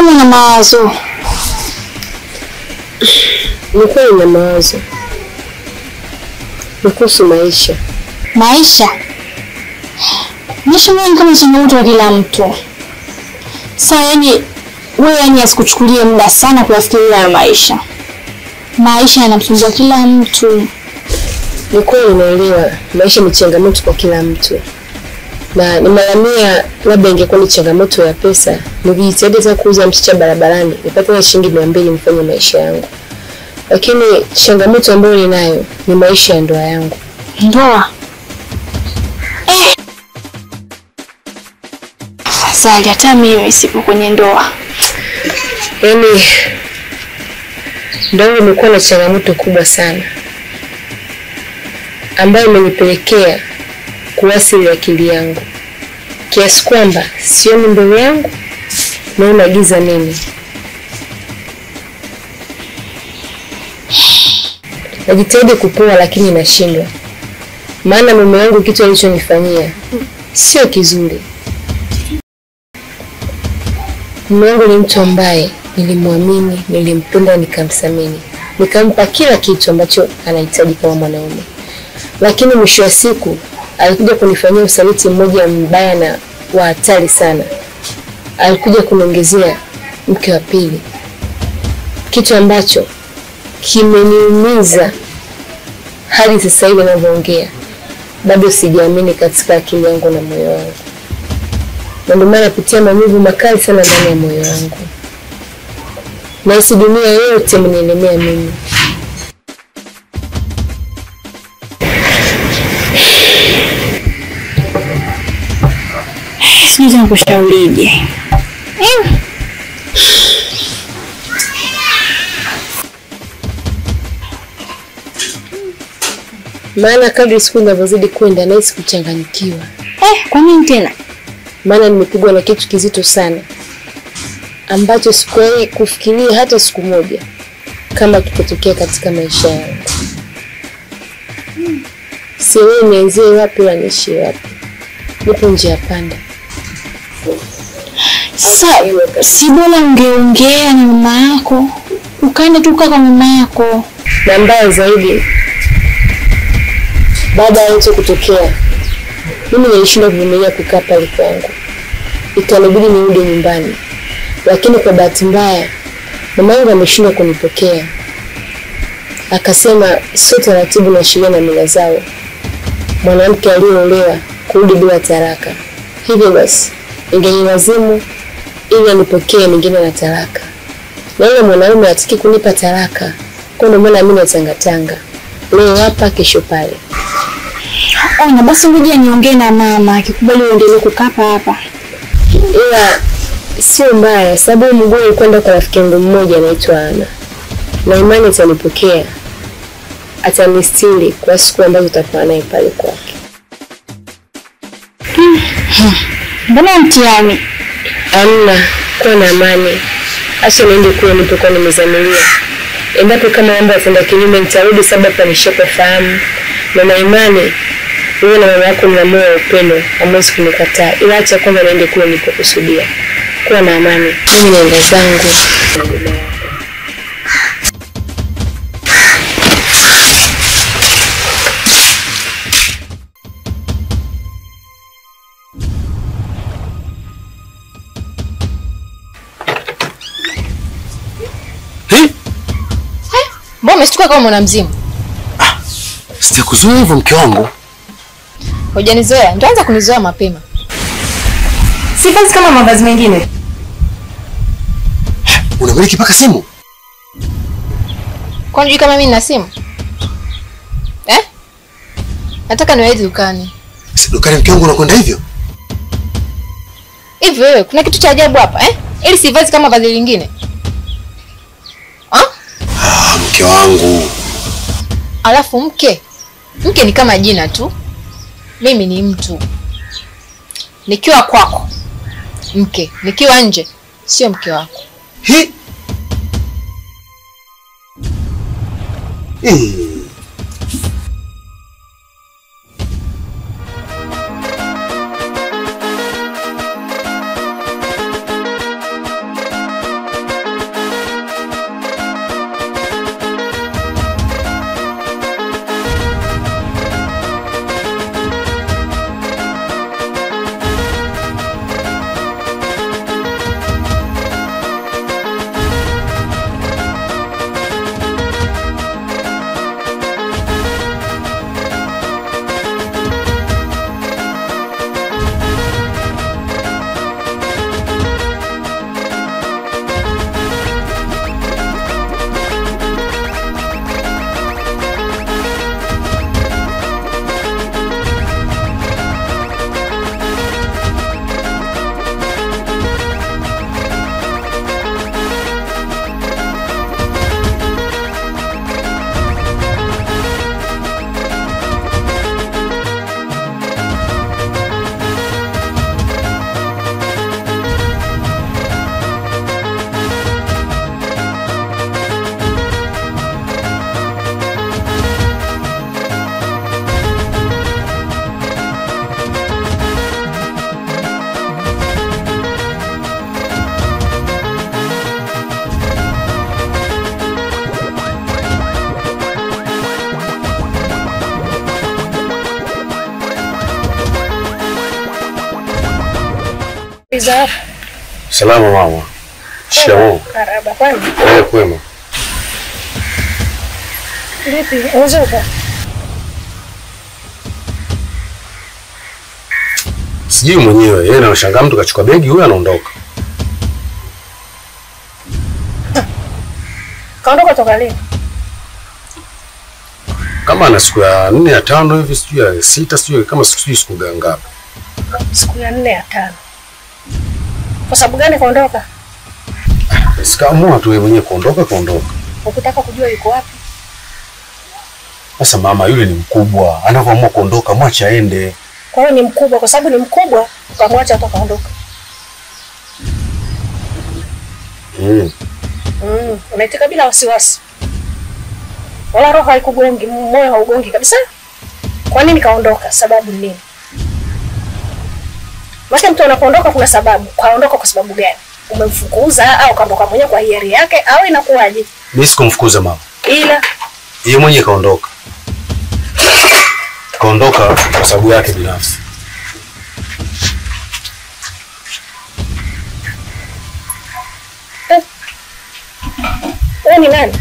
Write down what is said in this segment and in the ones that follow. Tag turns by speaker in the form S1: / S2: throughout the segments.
S1: kama una mawazo.
S2: Nilikuwa na mawazo kuhusu maisha.
S1: Maisha ni kama changamoto ya kila mtu. Sasa wewe asikuchukulie muda sana kufikiria maisha. Maisha yanamsumbua kila mtu.
S2: Ni kweli naelewa maisha ni changamoto kwa kila mtu. Na nimelamia labda ingekuwa ni changamoto ya pesa, ningejitahidi za kuuza mchicha barabarani, nipate shilingi 200 nifanye maisha yangu. Lakini changamoto ambayo ninayo ni maisha ya ndoa yangu.
S1: Ndoa? Sasa hata mimi sipo kwenye ndoa.
S2: Ndoa imekuwa na changamoto kubwa sana ambayo imenipelekea kuathiri akili yangu. Kiasi kwamba sioni mbele yangu na unagiza mimi. Najitahidi kupoa lakini nashindwa. Maana mume wangu kitu alichonifanyia sio kizuri. Mume wangu ni mtu ambaye nilimwamini, nilimpenda, nikamthamini. Nikampa kila kitu ambacho anahitaji kama mwanaume. Lakini mwisho wa siku alikuja kunifanyia usaliti mmoja mbaya na wa hatari sana. Alikuja kuniongezea mke wa pili. Kitu ambacho kimeniumiza hadi sasa hivi ninavyoongea. Bado sijaamini katika akili yangu na moyo wangu. Na ndio maana napitia maumivu makali sana ndani ya moyo wangu. Na hisi dunia yote imenielemea mimi.
S1: Sijui nikushaurije.
S2: Maana kadri siku zinavyozidi kwenda nahisi kuchanganyikiwa.
S1: Kwa nini tena?
S2: Maana nimepigwa na kitu kizito sana ambacho sikuwahi kufikiria hata siku moja kama kitatokea katika maisha yangu. Sielewi nianzie wapi na niishie wapi. Nipo njia panda.
S1: Sasa si bora ungeongea na mama yako, ukaenda tu kwa mama yako.
S2: Na mbaya zaidi, baada ya hicho kutokea, mimi nilishinda kuvumilia kukaa pale kwangu. Ikanibidi nirudi nyumbani. Lakini kwa bahati mbaya, mama yangu ameshindwa kunipokea. Akasema sio taratibu na sheria na mila zao mwanamke aliyeolewa kurudi bila talaka. Hivyo basi ingenilazimu ili anipokee mwingine na talaka. Na yule mwanaume hataki kunipa talaka. Kwa ndio maana mimi natangatanga. Leo hapa kesho pale.
S1: Na basi ngoja niongee na mama akikubali uendelee kukaa hapa.
S2: Ila sio mbaya sababu mguu kwenda kwa rafiki yangu mmoja anaitwa Ana. Na imani atanipokea. Atanistiri kwa siku ambazo tutakuwa naye pale kwake.
S1: Mbona mtihani?
S2: Amna, kuwa na amani. Acha niende kule nilipokuwa nimezamilia. Endapo kama mambo yataenda kinyume nitarudi sababu nishafahamu. Na imani wewe na mama yako mna moyo wa upendo, hamwezi kunikataa. Ila acha kwanza niende kule nilipokusudia. Kuwa na amani. Mimi naenda zangu.
S3: Mbona umeshtuka kama mwanamzimu?
S4: Sitakuzoea hivyo mke wangu.
S3: Hujanizoea, ndio anza kunizoea mapema.
S2: Si kazi kama mavazi mengine.
S4: Unamiliki paka simu?
S3: Kwani unajua kama mimi nina simu? Nataka niwaje dukani.
S4: Si dukani mke wangu unakwenda hivyo?
S3: Hivi wewe, kuna kitu cha ajabu hapa, Ili si vazi kama vazi lingine.
S4: Mke wangu.
S3: Alafu mke ni kama jina tu. Mimi ni mtu. Nikiwa kwako mke, nikiwa nje sio mke wako.
S4: Salama mama. Shikamoo.
S2: Karaba kwani?
S4: Kwema.
S2: Vipi? Unzoka?
S4: Sijui mwenyewe, yeye anashangaa mtu kachukua begi huyu anaondoka.
S2: Kaondoka toka lini?
S4: Kama ana siku ya 4 ya 5 hivi, sijui ya 6, sijui kama siku ngapi.
S2: Siku ya 4 ya 5. Kwa sababu gani kaondoka?
S4: Sikaamua tu yeye mwenyewe kuondoka.
S2: Ukitaka kujua yuko wapi?
S4: Sasa mama yule ni mkubwa, anapoamua kuondoka mwache aende.
S2: Kwa hiyo ni mkubwa, kwa sababu ni mkubwa ukamwacha hata kaondoka. Unaitika bila wasiwasi. Wala roho haikugongi, moyo haugongi kabisa. Kwa nini kaondoka? Sababu ni nini? Maki mtu anapoondoka kuna sababu. Kaondoka kwa sababu gani? Umemfukuza au kaondoka mwenyewe kwa hiari yake au inakuwaje?
S4: Mimi sikumfukuza mama.
S2: Ila
S4: yeye mwenyewe kaondoka. Kaondoka kwa sababu yake binafsi.
S2: Wewe ni nani?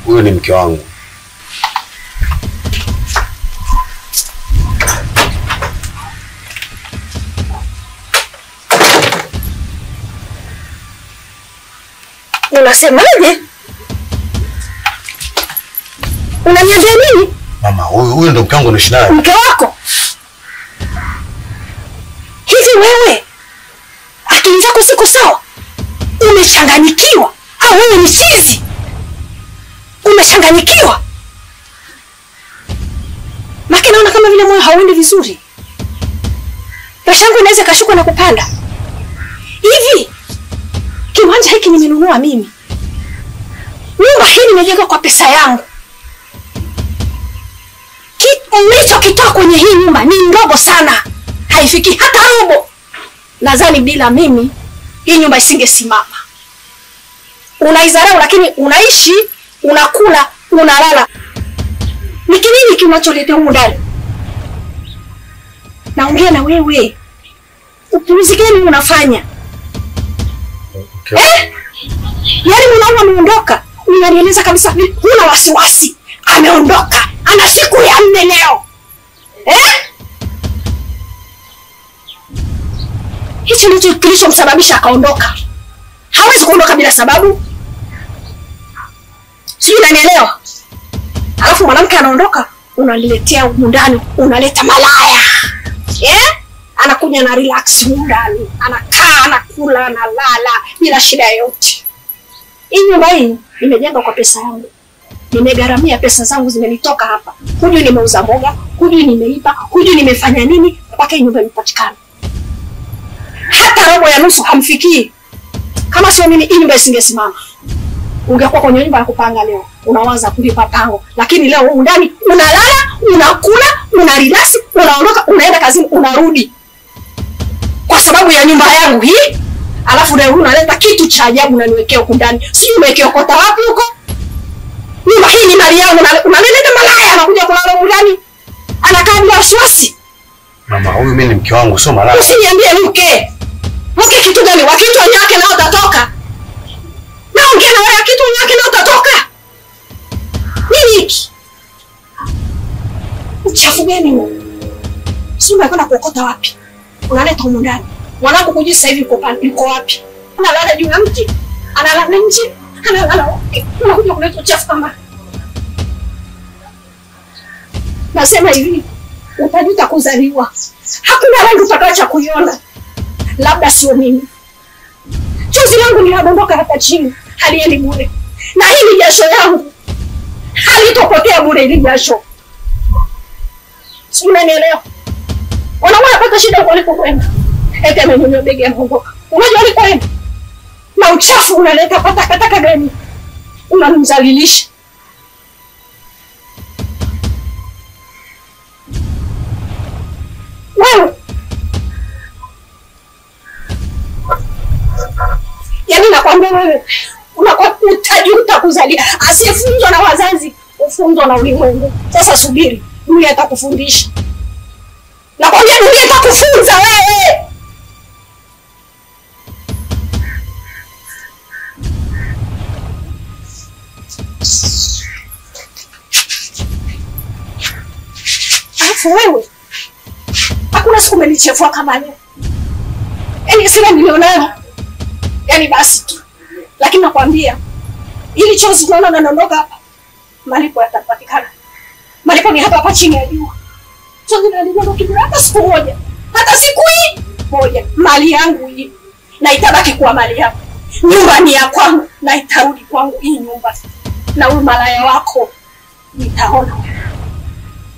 S4: Huyo ni mke wangu.
S2: Unasemaje? Unaniambia nini?
S4: Mama, huyo ndo mke wangu naishi naye.
S2: Mke wako? Hivi wewe akili zako siko sawa? Umechanganyikiwa au wewe ni chizi? Umechanganyikiwa? Maki naona kama vile moyo hauendi vizuri. Pesa yangu inaweza kashuka na kupanda. Hivi kiwanja hiki nimenunua mimi. Nyumba hii nimejenga kwa pesa yangu. Nilichokitoa kwenye hii nyumba ni ndogo sana. Haifiki hata robo. Nadhani bila mimi hii nyumba isingesimama. Unaizarau lakini unaishi, unakula, unalala. Ni nini kinacholeta humu ndani? Naongea na wewe. Upuuzi gani unafanya? Yaani mwanangu ameondoka. Unanieleza kabisa huna wasiwasi. Ameondoka. Ana siku ya 4 leo. Hicho ndicho kilichomsababisha akaondoka. Hawezi kuondoka bila sababu. Sijui unanielewa? Alafu mwanamke anaondoka, unaniletea humu ndani, unaleta malaya. Anakuja na relax humu ndani. Anakaa, anakula, analala bila shida yoyote. Hii nyumba hii nimejenga kwa pesa yangu. Nimegharamia, pesa zangu zimenitoka hapa. Hujui nimeuza mboga, hujui nimeiba, hujui nimefanya nini mpaka hii nyumba ipatikane. Hata robo ya nusu hamfikii. Kama sio mimi hii nyumba isingesimama. Ungekuwa kwenye nyumba ya kupanga leo, unawaza kulipa pango. Lakini leo huko ndani unalala, unakula, unarelax, unaondoka, unaenda kazini, unarudi. Kwa sababu ya nyumba yangu hii, alafu leo unaleta kitu cha ajabu na niwekea huko ndani. Sijui umekiokota wapi huko? Nyumba hii ni mali yangu, unaleta malaya anakuja kulala huko ndani. Anakaa bila wasiwasi.
S4: Mama, huyu mimi ni mke wangu, sio malaya.
S2: Usiniambie mke. Mke kitu gani? Wakitu wanyake nao utatoka. Naongea na wewe, kitu wanyake nao utatoka. Nini hiki? Uchafu gani huo? Sio unakwenda kuokota wapi? Unaleta huko ndani. Mwanangu kuji sasa hivi yuko wapi? Analala juu ya mti. Analala nje. Analala. Unakuja kuleta uchafu kama. Nasema hivi, utajuta kuzaliwa. Hakuna rangi utakacha kuiona. Labda sio mimi. Chozi langu linadondoka hapa chini, haliendi bure. Na hii ni jasho yangu. Halitopotea bure hili jasho. Sio unanielewa? Unaona pata shida kwa alipokwenda. Eti amenyonyoa begi ya mgongo. Unajua alipoenda? Na uchafu unaleta pataka gani? Unamzalilisha. Wewe yaani nakwambia wewe unakuwa utajuta kuzalia. Asiyefunzwa na wazazi
S5: kufunzwa na ulimwengu. Sasa subiri, dunia itakufundisha. Nakwambia dunia itakufunza wewe. Alafu wewe, hakuna siku umenichefua kama leo. Yaani sina milionari. Yaani basi tu. Lakini nakwambia, ili chozi tunaona naondoka hapa, malipo yatapatikana. Malipo ni hapa hapa chini ya jua. Chozi naliondoka kibura hata siku moja. Hata siku hii moja. Mali yangu hii. Na itabaki kuwa mali yangu. Nyumba ni ya kwangu. Na itarudi kwangu hii nyumba. Na huyu malaya wako nitaona.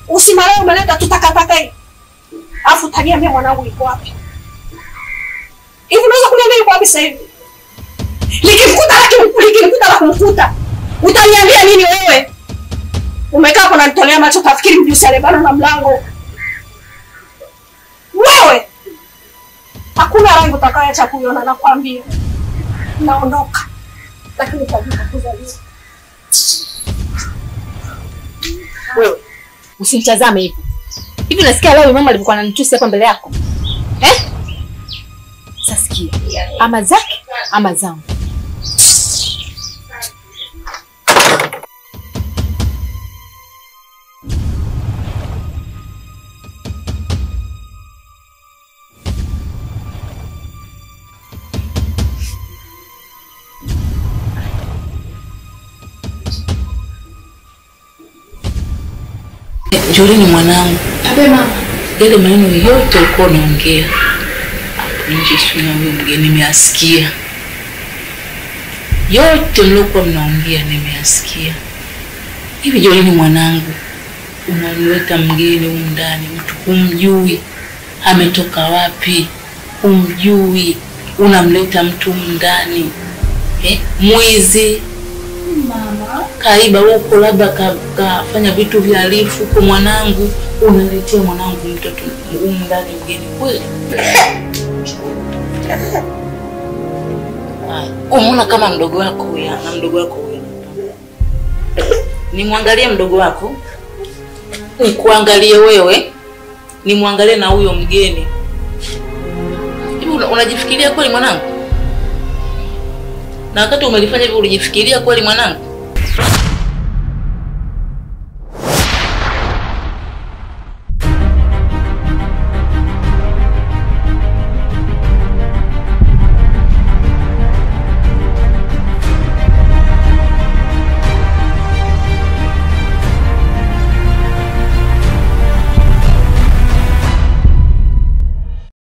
S5: Usimalaya umeleta tutakataka hii. Afu utaniambia mwanangu yuko wapi? Hivi unaweza kuniambia yuko wapi sasa hivi? Likimkuta la kumkuta. Utaniambia nini wewe? Umekaa hapo unanitolea macho kafikiri mjusi alebana na mlango. Wewe! Hakuna rangi utakayoacha kuiona nakwambia. Naondoka. Lakini utajua kuzaliwa.
S3: Wewe, usimtazame hivi. Hivi nasikia leo mama alikuwa ananitusi hapa mbele yako. Sasikia. Ama zake ama zangu.
S6: Jolini mwanangu.
S3: Abe mama.
S6: Yale maneno yote ulikuwa unaongea. Nje sina huyo mgeni nimeyasikia. Yote mliokuwa mnaongea nimeyasikia. Hivi Jolini mwanangu, unaleta mgeni humu ndani, mtu humjui, ametoka wapi? Humjui, unamleta mtu humu ndani. Mwizi. Mama, kaiba huko labda kafanya vitu vya halifu kwa mwanangu, unaletea mwanangu mtoto humu ndani mgeni kweli? Umeona kama mdogo wako huyu na mdogo wako huyu. Nimwangalie mdogo wako, nikuangalie wewe, nimwangalie na huyo mgeni. Hivi unajifikiria kweli mwanangu? Na wakati umelifanya hivi ulijifikiria kweli mwanangu?